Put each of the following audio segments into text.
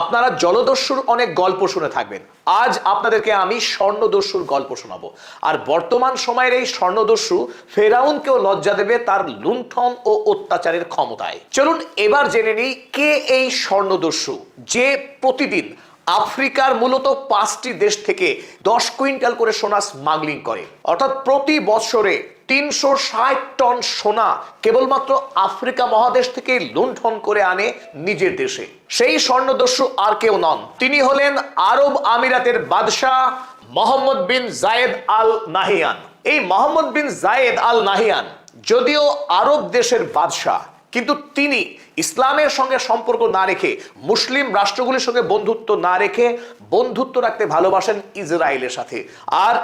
আপনারা জলদস্যুর অনেক গল্প শুনে থাকবেন। আজ আপনাদেরকে আমি স্বর্ণদস্যুর গল্প শোনাবো। আর বর্তমান সময়ের এই স্বর্ণদস্যু ফেরাউনকেও লজ্জা দেবে তার লুণ্ঠন ও অত্যাচারের ক্ষমতায়। চলুন এবার জেনে নিই কে এই স্বর্ণদস্যু যে প্রতিদিন আফ্রিকার মূলত 5টি দেশ থেকে 10 কুইন্টাল করে সোনা স্মাগলিং করে। অর্থাৎ প্রতি বছরে 360 টন সোনা কেবলমাত্র আফ্রিকা মহাদেশ থেকে লুণ্ঠন করে আনে নিজের দেশে। সেই স্বর্ণদস্যু আর কেউ নন, তিনি হলেন আরব আমিরাতের বাদশাহ মোহাম্মদ বিন জায়েদ আল নাহিয়ান। এই মোহাম্মদ বিন জায়েদ আল নাহিয়ান যদিও আরব দেশের বাদশাহ, কিন্তু তিনি ইসলামের সঙ্গে সম্পর্ক না রেখে, মুসলিম রাষ্ট্রগুলির সঙ্গে বন্ধুত্ব না রেখে বন্ধুত্ব রাখতে ভালোবাসেন ইসরায়েলের সাথে। আর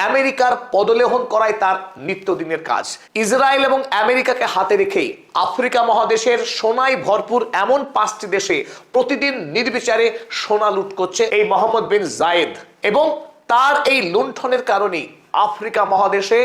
আমেরিকার পদলেহন করাই তার নিত্যদিনের কাজ। ইসরায়েল এবং আমেরিকাকে হাতে রেখেই আফ্রিকা মহাদেশের সোনায় ভরপুর এমন 5টি দেশে প্রতিদিন নির্বিচারে সোনা লুট করছে এই মোহাম্মদ বিন জায়েদ। এবং তার এই লুণ্ঠনের কারণেই আফ্রিকা মহাদেশে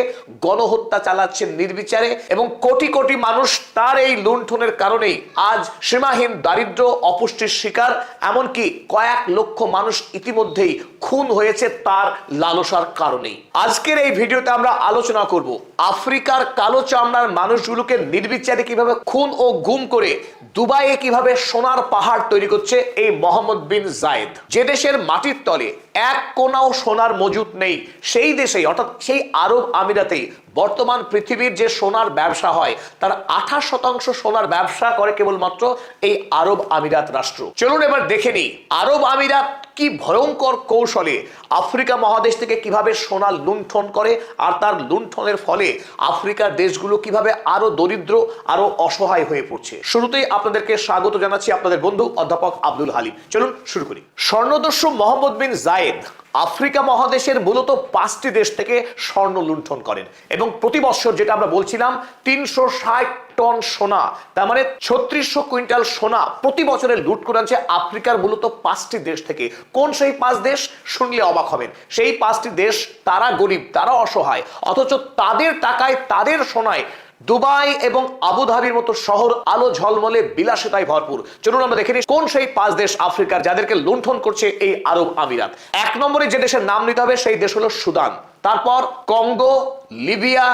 গণহত্যা চালাচ্ছেন নির্বিচারে, এবং কোটি কোটি মানুষ তার এই লুণ্ঠনের কারণেই আজ সীমাহীন দারিদ্র, অপুষ্টির শিকার, এমনকি কয়েক লক্ষ মানুষ ইতিমধ্যেই খুন হয়েছে তার লালসার কারণেই। আজকের এই ভিডিওতে আমরা আলোচনা করব আফ্রিকার কালো চামড়ার মানুষগুলোকে নির্বিচারে কিভাবে খুন ও গুম করে দুবাইয়ে কিভাবে সোনার পাহাড় তৈরি করছে এই মোহাম্মদ বিন জায়েদ। যে দেশের মাটির তলে এক কোনাও সোনার মজুদ নেই, সেই দেশেই অর্থাৎ সেই আরব আমিরাতেই বর্তমান পৃথিবীর যে সোনার ব্যবসা হয় তার 28% সোনার ব্যবসা করে কেবলমাত্র এই আরব আমিরাত রাষ্ট্র। চলুন এবার দেখে নিই আরব আমিরাত কি ভয়ঙ্কর কৌশলে আফ্রিকা মহাদেশ থেকে কিভাবে সোনা লুণ্ঠন করে, আর তার লুণ্ঠনের ফলে আফ্রিকার দেশগুলো কিভাবে আরো দরিদ্র, আরো অসহায় হয়ে পড়ছে। শুরুতেই আপনাদেরকে স্বাগত জানাচ্ছি আপনাদের বন্ধু অধ্যাপক আব্দুল হালিম। চলুন শুরু করি। স্বর্ণদস্যু মোহাম্মদ বিন জায়েদ আফ্রিকা মহাদেশের মূলত 5টি দেশ থেকে স্বর্ণ লুণ্ঠন করেন, এবং প্রতি বছর যেটা আমরা বলছিলাম 360 টন সোনা, তার মানে 3600 কুইন্টাল সোনা প্রতি বছরে লুট করে আনছে আফ্রিকার মূলত 5টি দেশ থেকে। কোন সেই 5 দেশ শুনলে অবাক হবেন। সেই 5টি দেশ তারা গরিব, তারা অসহায়, অথচ তাদের টাকায় তাদের সোনায় দুবাই এবং আবুধাবির মতো শহর আলো ঝলমলে বিলাসিতায় ভরপুর। চলুন আমরা দেখে নিই কোন সেই 5 দেশ আফ্রিকার যাদেরকে লুণ্ঠন করছে এই আরব আমিরাত। 1 নম্বরে যে দেশের নাম নিতে হবে সেই দেশ হলো সুদান, তারপর কঙ্গো, লিবিয়া,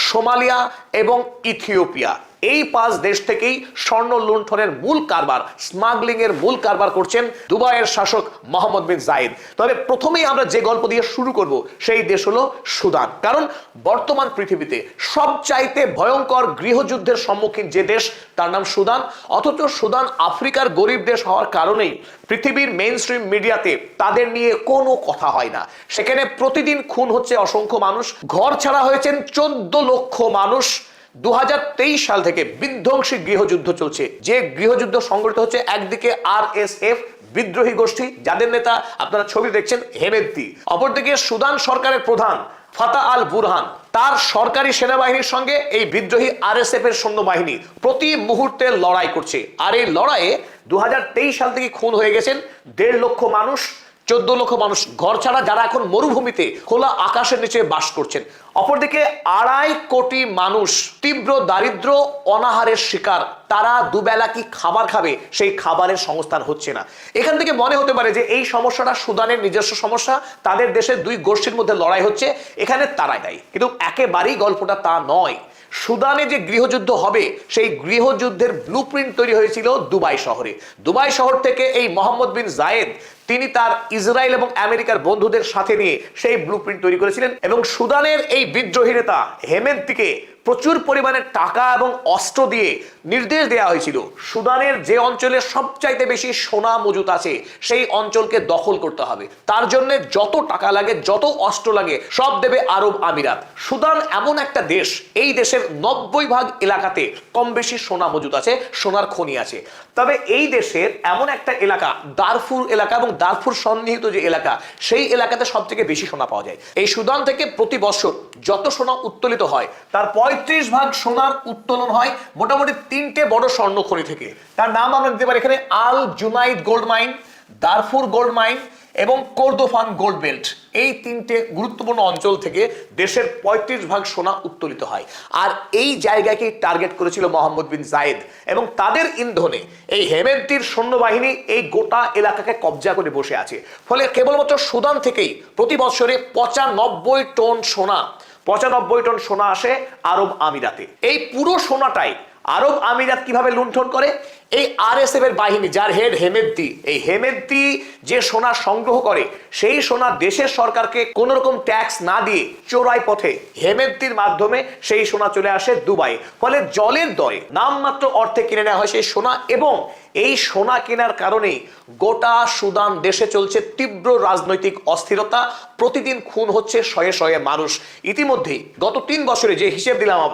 সোমালিয়া এবং ইথিওপিয়া। এই 5 দেশ থেকেই স্বর্ণ লুণ্ঠনের মূল কারবার, স্মাগলিং এর মূল কারবার করছেন দুবাইয়ের শাসক মোহাম্মদ বিন জায়েদ। তবে প্রথমেই আমরা যে গল্প দিয়ে শুরু করব সেই দেশ হলো সুদান। কারণ বর্তমান পৃথিবীতে সবচাইতে ভয়ঙ্কর গৃহযুদ্ধের সম্মুখীন যে দেশ তার নাম সুদান। অথচ সুদান আফ্রিকার গরিব দেশ হওয়ার কারণেই পৃথিবীর মেইন স্ট্রিম মিডিয়াতে তাদের নিয়ে কোনো কথা হয় না। সেখানে প্রতিদিন খুন হচ্ছে অসংখ্য মানুষ, ঘর ছাড়া হয়েছেন 14 লক্ষ মানুষ। 2023 সাল থেকে বিধ্বংসী গৃহযুদ্ধ চলছে, যে গৃহযুদ্ধ সংগঠিত হচ্ছে একদিকে RSF বিদ্রোহী গোষ্ঠী, যাদের নেতা আপনারা ছবি দেখছেন হেমেদ্তি, অপরদিকে সুদান সরকারের প্রধান ফাতা আল বুরহান, তার সরকারি সেনাবাহিনীর সঙ্গে এই বিদ্রোহী RSF এর সৈন্যবাহিনী প্রতি মুহূর্তে লড়াই করছে। আর এই লড়াইয়ে 2023 সাল থেকে খুন হয়ে গেছেন 1.5 লক্ষ মানুষ, 14 লক্ষ মানুষ ঘর ছাড়া, যারা এখন মরুভূমিতে খোলা আকাশের নিচে বাস করছেন। অপরদিকে 2.5 কোটি মানুষ তীব্র দারিদ্র, অনাহারের শিকার। তারা দুবেলা কি খাবার খাবে সেই খাবারের সংস্থান হচ্ছে না। এখান থেকে মনে হতে পারে যে এই সমস্যাটা সুদানের নিজস্ব সমস্যা, তাদের দেশের 2 গোষ্ঠীর মধ্যে লড়াই হচ্ছে, এখানে তারাই দায়ী। কিন্তু একেবারেই গল্পটা তা নয়। সুদানে যে গৃহযুদ্ধ হবে সেই গৃহযুদ্ধের ব্লুপ্রিন্ট তৈরি হয়েছিল দুবাই শহরে। দুবাই শহর থেকে এই মোহাম্মদ বিন জায়েদ তিনি তার ইসরায়েল এবং আমেরিকার বন্ধুদের সাথে নিয়ে সেই ব্লুপ্রিন্ট তৈরি করেছিলেন, এবং সুদানের এই বিদ্রোহী নেতা হেমেদ্তিকে প্রচুর পরিমাণে টাকা এবং অস্ত্র দিয়ে নির্দেশ দেওয়া হয়েছিল সুদানের যে অঞ্চলে সবচাইতে বেশি সোনা মজুত আছে সেই অঞ্চলকে দখল করতে হবে। তার জন্য যত টাকা লাগে, যত অস্ত্র লাগে সব দেবে আরব আমিরাত। সুদান এমন একটা দেশ, এই দেশের 90% এলাকাতে কম বেশি সোনা মজুত আছে, সোনার খনি আছে। তবে এই দেশের এমন একটা এলাকা দারফুর এলাকা, এবং দারফুর সন্নিহিত যে এলাকা সেই এলাকাতে সব থেকে বেশি সোনা পাওয়া যায়। এই সুদান থেকে প্রতি বছর যত সোনা উত্তোলিত হয় তার 35% সোনার উত্তোলন হয় মোটামুটি 3টে বড় স্বর্ণ খনি থেকে। তার নাম আমরা দিতে পারি এখানে Al Junaid gold mine, Darfur gold mine এবং কোরদোফান গোল্ড বেল্ট, এই তিনটে গুরুত্বপূর্ণ অঞ্চল থেকে দেশের 35% সোনা উত্তোলিত হয়। আর এই জায়গাকেই টার্গেট করেছিল মোহাম্মদ বিন জায়েদ এবং তাদের ইন্ধনে এই হেমেদ্দির সৈন্যবাহিনী এই গোটা এলাকাকে কবজা করে বসে আছে। ফলে কেবলমাত্র সুদান থেকেই প্রতি বছরে 95 টন সোনা আসে আরব আমিরাতে। এই পুরো সোনাটাই আরব আমিরাত কিভাবে লুণ্ঠন করে, এই আরএসএফ এর বাহিনী, যার হেড হেমেদ্দি, এই হেমেদ্দি যে সোনা সংগ্রহ করে সেই সোনা দেশের সরকারকে কোন রকম ট্যাক্স না দিয়ে চোরাই পথে হেমেদ্দির মাধ্যমে সেই সোনা চলে আসে দুবাই। ফলে জলের দরে নামমাত্র অর্থে কিনে নেওয়া হয় সেই সোনা এবং এই সোনা কেনার কারণেই গোটা সুদান দেশে চলছে তীব্র রাজনৈতিক অস্থিরতা। প্রতিদিন খুন হচ্ছে শয়ে শয়ে মানুষ। ইতিমধ্যেই গত 3 বছরে যে হিসেব দিলাম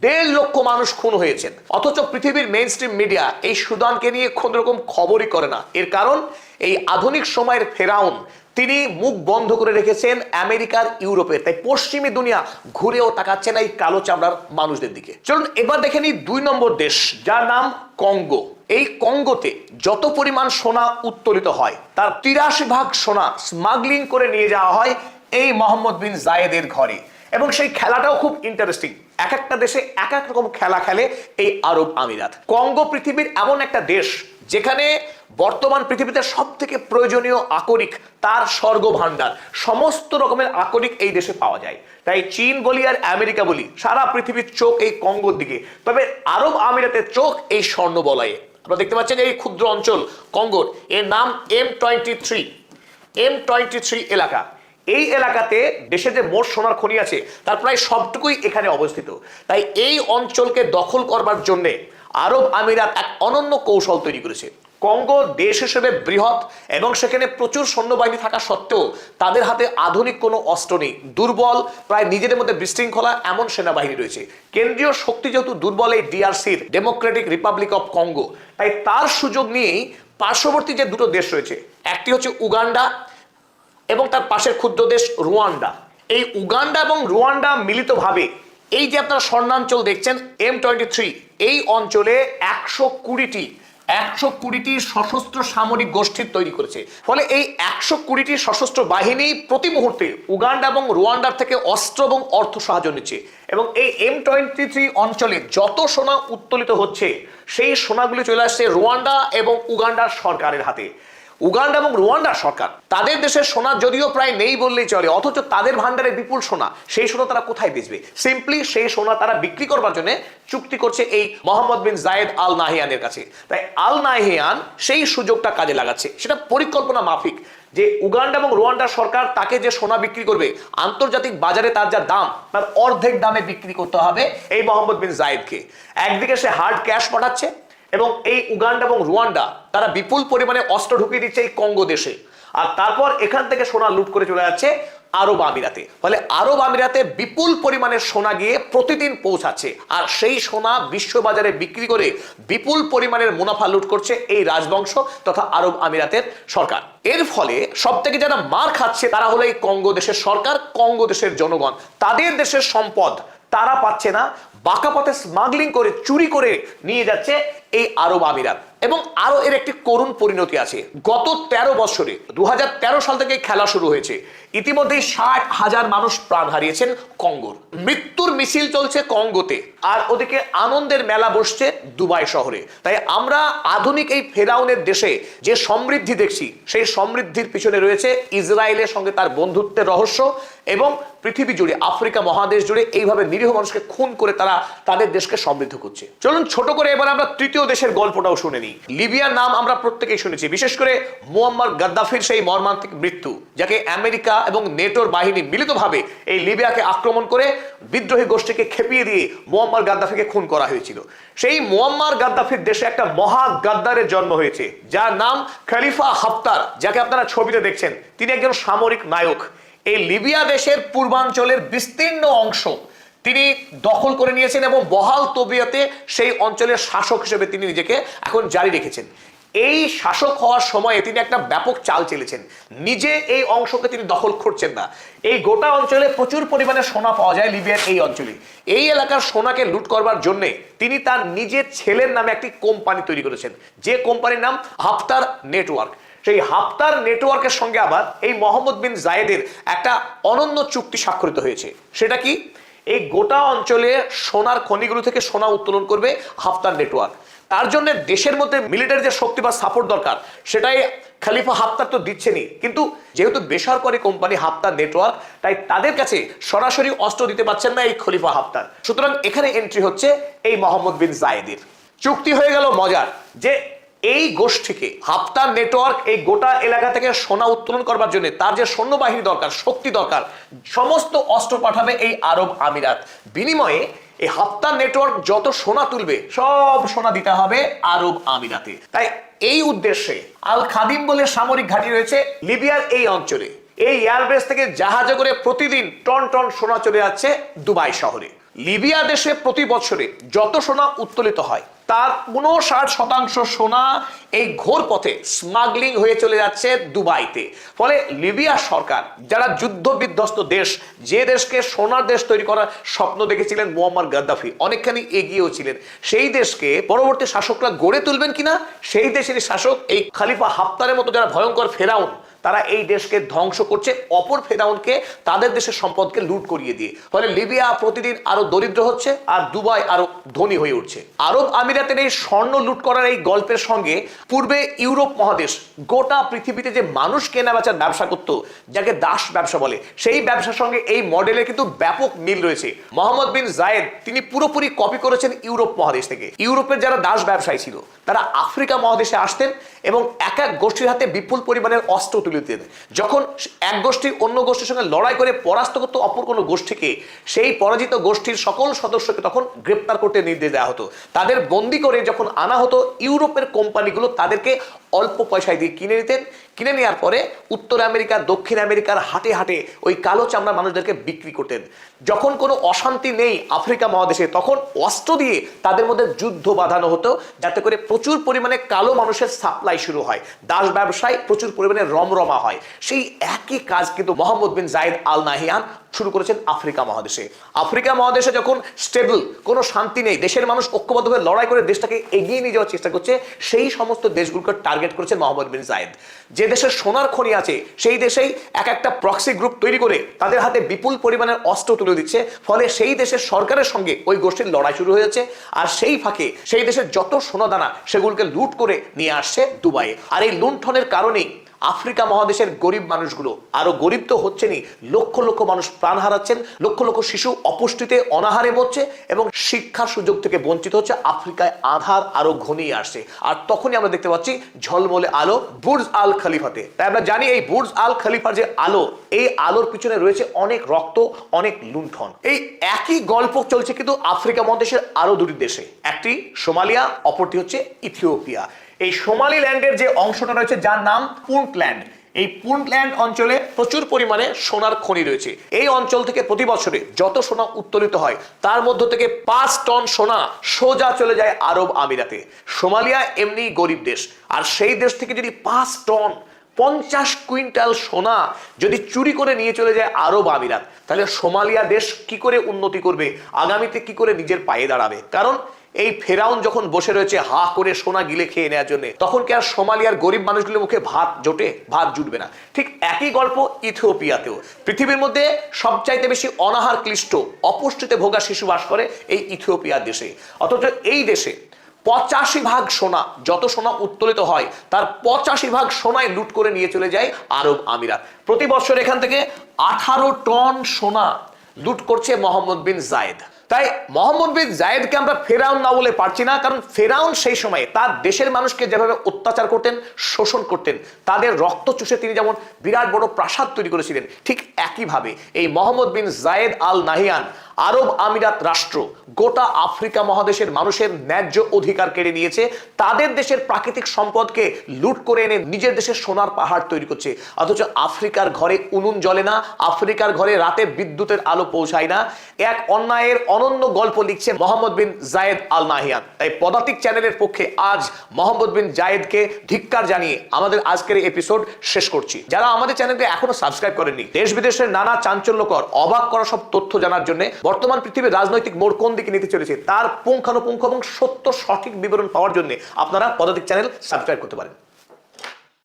1.5 লক্ষ মানুষ খুন হয়েছেন, অথচ পৃথিবীর মেইন স্ট্রিম মিডিয়া এই সুদানকে নিয়ে কোনো রকম খবরই করে না। এর কারণ এই আধুনিক সময়ের ফেরাউন তিনি মুখ বন্ধ করে রেখেছেন আমেরিকার, ইউরোপের, তাই পশ্চিমী দুনিয়া ঘুরেও তাকাচ্ছে না এই কালো চামড়ার মানুষদের দিকে। চলুন এবার দেখে নিই 2 নম্বর দেশ, যার নাম কঙ্গো। এই কঙ্গোতে যত পরিমাণ সোনা উত্তোলিত হয় তার 83% সোনা স্মাগলিং করে নিয়ে যাওয়া হয় এই মোহাম্মদ বিন জায়েদের ঘরে। এবং সেই খেলাটাও খুব ইন্টারেস্টিং, এক একটা দেশে এক এক রকম খেলা খেলে এই আরব আমিরাত। কঙ্গো পৃথিবীর এমন একটা দেশ যেখানে বর্তমান পৃথিবীতে সব থেকে প্রয়োজনীয় আকরিক, তার স্বর্গ ভান্ডার, সমস্ত রকমের আকরিক এই দেশে পাওয়া যায়। তাই চীন বলি আর আমেরিকা বলি, সারা পৃথিবীর চোখ এই কঙ্গোর দিকে। তবে আরব আমিরাতের চোখ এই স্বর্ণ বলয়ে। আপনারা দেখতে পাচ্ছেন এই ক্ষুদ্র অঞ্চল কঙ্গোর, এর নাম M23 এলাকা। এই এলাকাতে দেশে যে মোট সোনার খনি আছে তার প্রায় সবটুকুই এখানে অবস্থিত। তাই এই অঞ্চলকে দখল করবার জন্য আরব আমিরাত এক অনন্য কৌশল তৈরি করেছে। কঙ্গো দেশ হিসেবে বৃহৎ এবং সেখানে প্রচুর সৈন্যবাহিনী থাকা সত্ত্বেও তাদের হাতে আধুনিক কোনো অস্ত্র নেই, দুর্বল, প্রায় নিজেদের মধ্যে বিশৃঙ্খলা এমন সেনাবাহিনী রয়েছে। কেন্দ্রীয় শক্তি যেহেতু দুর্বল এই ডিআরসির, ডেমোক্রেটিক রিপাবলিক অফ কঙ্গো, তাই তার সুযোগ নিয়েই পার্শ্ববর্তী যে দুটো দেশ রয়েছে, একটি হচ্ছে উগান্ডা এবং তার পাশের ক্ষুদ্র দেশ রুয়ান্ডা। এই উগান্ডা এবং রুয়ান্ডা মিলিতভাবে এই যে আপনারা স্বর্ণাঞ্চল দেখছেন M23, এই অঞ্চলে 120টি সশস্ত্র সামরিক গোষ্ঠীর তৈরি করেছে। ফলে এই 120টি সশস্ত্র বাহিনী প্রতি মুহূর্তে উগান্ডা এবং রুয়ান্ডার থেকে অস্ত্র এবং অর্থ সাহায্য নিচ্ছে। এবং এই M23 অঞ্চলে যত সোনা উত্তোলিত হচ্ছে সেই সোনাগুলি চলে আসছে রুয়ান্ডা এবং উগান্ডার সরকারের হাতে। উগান্ডা এবং রুয়ান্ডার সরকার, তাদের দেশের সোনা যদিও প্রায় নেই বললেই চলে, অথচ তাদের ভান্ডারে বিপুল সোনা। সেই সোনা তারা কোথায় বেচবে? সিম্পলি সেই সোনা তারা বিক্রি করবার জন্য চুক্তি করছে এই মোহাম্মদ বিন জায়েদ আল নাহিয়ানের কাছে। তাই আল নাহিয়ান সেই সুযোগটা কাজে লাগাচ্ছে, সেটা পরিকল্পনা মাফিক, যে উগান্ডা এবং রুয়ান্ডার সরকার তাকে যে সোনা বিক্রি করবে আন্তর্জাতিক বাজারে তার যা দাম, তার অর্ধেক দামে বিক্রি করতে হবে এই মোহাম্মদ বিন জায়েদকে। একদিকে সে হার্ড ক্যাশ পাঠাচ্ছে এবং এই উগান্ডা এবং রুয়ান্ডা তারা বিপুল পরিমাণে অস্ত্র ঢুকিয়ে দিচ্ছে এই কঙ্গো দেশে, আর তারপর এখান থেকে সোনা লুট করে চলে যাচ্ছে আরব আমিরাতে। ফলে আরব আমিরাতে বিপুল পরিমাণে সোনা গিয়ে প্রতিদিন পৌঁছাচ্ছে, আর সেই সোনা বিশ্ববাজারে বিক্রি করে বিপুল পরিমাণের মুনাফা লুট করছে এই রাজবংশ তথা আরব আমিরাতের সরকার। এর ফলে সব থেকে যারা মার খাচ্ছে তারা হলো এই কঙ্গো দেশের সরকার, কঙ্গো দেশের জনগণ। তাদের দেশের সম্পদ তারা পাচ্ছে না, বাঁকা পথে স্মাগলিং করে চুরি করে নিয়ে যাচ্ছে এই আরব আমিরাত। এবং আরো এর একটি করুণ পরিণতি আছে। গত 13 বছরে 2013 সাল থেকে খেলা শুরু হয়েছে, ইতিমধ্যেই 60,000 মানুষ প্রাণ হারিয়েছেন কঙ্গোর। মৃত্যুর মিছিল চলছে কঙ্গোতে, আর ওদিকে আনন্দের মেলা বসছে দুবাই শহরে। তাই আমরা আধুনিক এই ফেরাউনের দেশে যে সমৃদ্ধি দেখছি, সেই সমৃদ্ধির পিছনে রয়েছে ইসরায়েলের সঙ্গে তার বন্ধুত্বের রহস্য এবং পৃথিবী জুড়ে, আফ্রিকা মহাদেশ জুড়ে এইভাবে নিরীহ মানুষকে খুন করে তারা তাদের দেশকে সমৃদ্ধ করছে। চলুন ছোট করে এবার আমরা তৃতীয় দেশের গল্পটাও শুনে নিই। লিবিয়ার নাম আমরা প্রত্যেকেই শুনেছি, বিশেষ করে মুয়াম্মার গাদ্দাফির সেই মর্মান্তিক মৃত্যু, যাকে আমেরিকা এবং নেটোর বাহিনী মিলিতভাবে এই লিবিয়াকে আক্রমণ করে বিদ্রোহী গোষ্ঠীকে খেপিয়ে দিয়ে মুয়াম্মার গাদ্দাফিকে খুন করা হয়েছিল। সেই মুয়াম্মার গাদ্দাফির দেশে একটা মহা গাদ্দারের জন্ম হয়েছে, যার নাম খলিফা হাফতার, যাকে আপনারা ছবিতে দেখছেন। তিনি একজন সামরিক নায়ক। এই লিবিয়া দেশের পূর্বাঞ্চলের বিস্তীর্ণ অংশ তিনি দখল করে নিয়েছেন এবং বহাল তবিয়তে সেই অঞ্চলের শাসক হিসেবে তিনি নিজেকে এখন জারি রেখেছেন। এই শাসক হওয়ার সময়ে তিনি একটা ব্যাপক চাল চেলেছেন, নিজে এই অংশকে তিনি দখল করছেন না। এই গোটা অঞ্চলে প্রচুর পরিমাণে সোনা পাওয়া যায় লিবিয়ার এই অঞ্চলে। এই এলাকার সোনাকে লুট করবার জন্য তিনি তার নিজের ছেলের নামে একটি কোম্পানি তৈরি করেছেন, যে কোম্পানির নাম হাফতার নেটওয়ার্ক। সেই হাফতার নেটওয়ার্কের সঙ্গে আবার এই মোহাম্মদ বিন জায়েদের একটা অনন্য চুক্তি স্বাক্ষরিত হয়েছে। সেটা কি? এই গোটা অঞ্চলে সোনার খনিগুলো থেকে সোনা উত্তোলন করবে হাফতার নেটওয়ার্ক। তার জন্য দেশের মধ্যে মিলিটারি যে শক্তি বা সাপোর্ট দরকার সেটাই খলিফা হাফতার তো দিচ্ছেনই, কিন্তু যেহেতু বেসরকারি কোম্পানি হাফতার নেটওয়ার্ক, তাই তাদের কাছে সরাসরি অস্ত্র দিতে পারছেন না এই খলিফা হাফতার। সুতরাং এখানে এন্ট্রি হচ্ছে এই মোহাম্মদ বিন জায়েদের। চুক্তি হয়ে গেল মজার, যে এই গোষ্ঠীকে হাফতার নেটওয়ার্ক এই গোটা এলাকা থেকে সোনা উত্তোলন করবার জন্য তার যে সৈন্যবাহিনী দরকার, শক্তি দরকার, সমস্ত অস্ত্র পাঠাবে এই আরব আমিরাত। বিনিময়ে এই হাফতার নেটওয়ার্ক যত সোনা তুলবে সব সোনা দিতে হবে আরব আমিরাতে। তাই এই উদ্দেশ্যে আল খাদিম বলে সামরিক ঘাঁটি রয়েছে লিবিয়ার এই অঞ্চলে। এই এয়ারবেস থেকে জাহাজে করে প্রতিদিন টন টন সোনা চলে যাচ্ছে দুবাই শহরে। লিবিয়া দেশে প্রতি বছরে যত সোনা উত্তোলিত হয় তার ৫৯% সোনা এই ঘোর পথে স্মাগলিং হয়ে চলে যাচ্ছে দুবাইতে। ফলে লিবিয়া সরকার, যারা যুদ্ধ বিধ্বস্ত দেশ, যে দেশকে সোনার দেশ তৈরি করার স্বপ্ন দেখেছিলেন মুয়াম্মার গাদ্দাফি, অনেকখানি এগিয়েও ছিলেন, সেই দেশকে পরবর্তী শাসকরা গড়ে তুলবেন কিনা, সেই দেশের শাসক এই খলিফা হাফতারের মতো যারা ভয়ঙ্কর ফেরাউন, তারা এই দেশকে ধ্বংস করছে অপর ফেরাউনকে তাদের দেশের সম্পদকে লুট করিয়ে দিয়ে। ফলে লিবিয়া প্রতিদিন আরো দরিদ্র হচ্ছে আর দুবাই আরো ধনী হয়ে উঠছে। আরব আমিরাতের এই স্বর্ণ লুট করার এই গল্পের সঙ্গে পূর্বে ইউরোপ মহাদেশ গোটা পৃথিবীতে যে মানুষ কেনা বেচার ব্যবসা করত, যাকে দাস ব্যবসা বলে, সেই ব্যবসার সঙ্গে এই মডেলের কিন্তু ব্যাপক মিল রয়েছে। মোহাম্মদ বিন জায়েদ তিনি পুরোপুরি কপি করেছেন ইউরোপ মহাদেশ থেকে। ইউরোপের যারা দাস ব্যবসায়ী ছিল তারা আফ্রিকা মহাদেশে আসতেন এবং এক এক গোষ্ঠীর হাতে বিপুল পরিমাণের অস্ত্র তুলে দিতেন। যখন এক গোষ্ঠী অন্য গোষ্ঠীর সঙ্গে লড়াই করে পরাস্ত করতো অপর কোনো গোষ্ঠীকে, সেই পরাজিত গোষ্ঠীর সকল সদস্যকে তখন গ্রেপ্তার করতে নির্দেশ দেওয়া হতো। তাদের বন্দি করে যখন আনা হতো, ইউরোপের কোম্পানিগুলো তাদেরকে অল্প পয়সায় দিয়ে কিনে নিতেন। কিনে নেওয়ার পরে উত্তর আমেরিকা, দক্ষিণ আমেরিকার হাটে হাটে ওই কালো চামড়া মানুষদেরকে বিক্রি করতেন। যখন কোনো অশান্তি নেই আফ্রিকা মহাদেশে, তখন অস্ত্র দিয়ে তাদের মধ্যে যুদ্ধ বাঁধানো হতো, যাতে করে প্রচুর পরিমাণে কালো মানুষের সাপ্লাই শুরু হয়, দাস ব্যবসায় প্রচুর পরিমাণে রমরমা হয়। সেই একই কাজ কিন্তু মোহাম্মদ বিন জায়েদ আল নাহিয়ান শুরু করেছেন আফ্রিকা মহাদেশে। আফ্রিকা মহাদেশে যখন স্টেবল, কোনো শান্তি নেই, দেশের মানুষ ঐক্যবদ্ধভাবে লড়াই করে দেশটাকে এগিয়ে নিয়ে যাওয়ার চেষ্টা করছে, সেই সমস্ত দেশগুলোকে টার্গেট করেছেন মোহাম্মদ বিন জায়েদ। যে দেশের সোনার খনি আছে সেই দেশেই এক একটা প্রক্সি গ্রুপ তৈরি করে তাদের হাতে বিপুল পরিমাণের অস্ত্র তুলে দিচ্ছে। ফলে সেই দেশের সরকারের সঙ্গে ওই গোষ্ঠীর লড়াই শুরু হয়েছে। আর সেই ফাঁকে সেই দেশের যত সোনাদানা সেগুলোকে লুট করে নিয়ে আসছে দুবাইয়ে। আর এই লুণ্ঠনের কারণেই আফ্রিকা মহাদেশের গরিব মানুষগুলো আরো গরিব তো হচ্ছেনই, লক্ষ লক্ষ মানুষ প্রাণ হারাচ্ছেন, লক্ষ লক্ষ শিশু অপুষ্টিতে অনাহারে মরছে এবং শিক্ষার সুযোগ থেকে বঞ্চিত হচ্ছে। আফ্রিকায় আধার আরো ঘনিয়ে আসছে। আর তখনই আমরা দেখতে পাচ্ছি ঝলমলে আলো বুর্জ আল খলিফাতে। তাই আমরা জানি এই বুর্জ আল খলিফার যে আলো, এই আলোর পিছনে রয়েছে অনেক রক্ত, অনেক লুণ্ঠন। এই একই গল্প চলছে কিন্তু আফ্রিকা মহাদেশের আরো দুটি দেশে, একটি সোমালিয়া, অপরটি হচ্ছে ইথিওপিয়া। এই সোমালিল্যান্ডের যে অংশটা রয়েছে যার নাম পুন্টল্যান্ড, এই পুন্টল্যান্ড অঞ্চলে প্রচুর পরিমাণে সোনার খনি রয়েছে। এই অঞ্চল থেকে প্রতি বছরে যত সোনা উত্তোলিত হয় তার মধ্য থেকে 5 টন সোনা সোজা চলে যায় আরব আমিরাতে। সোমালিয়া এমনি গরিব দেশ, আর সেই দেশ থেকে যদি 5 টন 50 কুইন্টাল সোনা যদি চুরি করে নিয়ে চলে যায় আরব আমিরাত, তাহলে সোমালিয়া দেশ কি করে উন্নতি করবে, আগামীতে কি করে নিজের পায়ে দাঁড়াবে? কারণ এই ফেরাউন যখন বসে রয়েছে হা করে সোনা গিলে খেয়ে নেওয়ার জন্য, তখন কি আর সোমালিয়ার গরিব মানুষগুলোর মুখে ভাত জোটে? ভাত জুটবে না। ঠিক একই গল্প ইথিওপিয়াতেও। পৃথিবীর মধ্যে সবচাইতে বেশি অনাহার ক্লিষ্ট, অপুষ্টিতে ভোগা শিশু বাস করে এই ইথিওপিয়ার দেশে। অথচ এই দেশে 85% সোনা, যত সোনা উত্তোলিত হয় তার 85% সোনায় লুট করে নিয়ে চলে যায় আরব আমিরাত। প্রতি বছর এখান থেকে 18 টন সোনা লুট করছে মোহাম্মদ বিন জায়েদ। তাই মোহাম্মদ বিন জায়েদকে আমরা ফেরাউন না বলে পারছি না, কারণ ফেরাউন সেই সময়ে তার দেশের মানুষকে যেভাবে অত্যাচার করতেন, শোষণ করতেন, তাদের রক্ত চুষে তিনি যেমন বিরাট বড় প্রাসাদ তৈরি করেছিলেন, ঠিক একইভাবে এই মোহাম্মদ বিন জায়েদ আল নাহিয়ান আরব আমিরাত রাষ্ট্র গোটা আফ্রিকা মহাদেশের মানুষের ন্যায্য অধিকার কেড়ে নিয়েছে। তাদের দেশের প্রাকৃতিক সম্পদকে লুট করে এনে নিজের দেশের সোনার পাহাড় তৈরি করছে। অথচ আফ্রিকার ঘরে উনুন জ্বলে না, আফ্রিকার ঘরে রাতে বিদ্যুতের আলো পৌঁছায় না। এক অন্যায়ের অনন্য গল্প লিখছে মোহাম্মদ বিন জায়েদ আল নাহিয়ান। তাই পদাতিক চ্যানেলের পক্ষে আজ মোহাম্মদ বিন জায়েদকে ধিক্কার জানিয়ে আমাদের আজকের এপিসোড শেষ করছি। যারা আমাদের চ্যানেলকে এখনো সাবস্ক্রাইব করেননি, দেশ বিদেশের নানা চাঞ্চল্যকর অবাক করা সব তথ্য জানার জন্য, বর্তমান পৃথিবীর রাজনৈতিক মোড় কোন দিকে নিতে চলেছে তার পুঙ্খানুপুঙ্খ এবং সত্য সঠিক বিবরণ পাওয়ার জন্য আপনারা পদাতিক চ্যানেল সাবস্ক্রাইব করতে পারেন।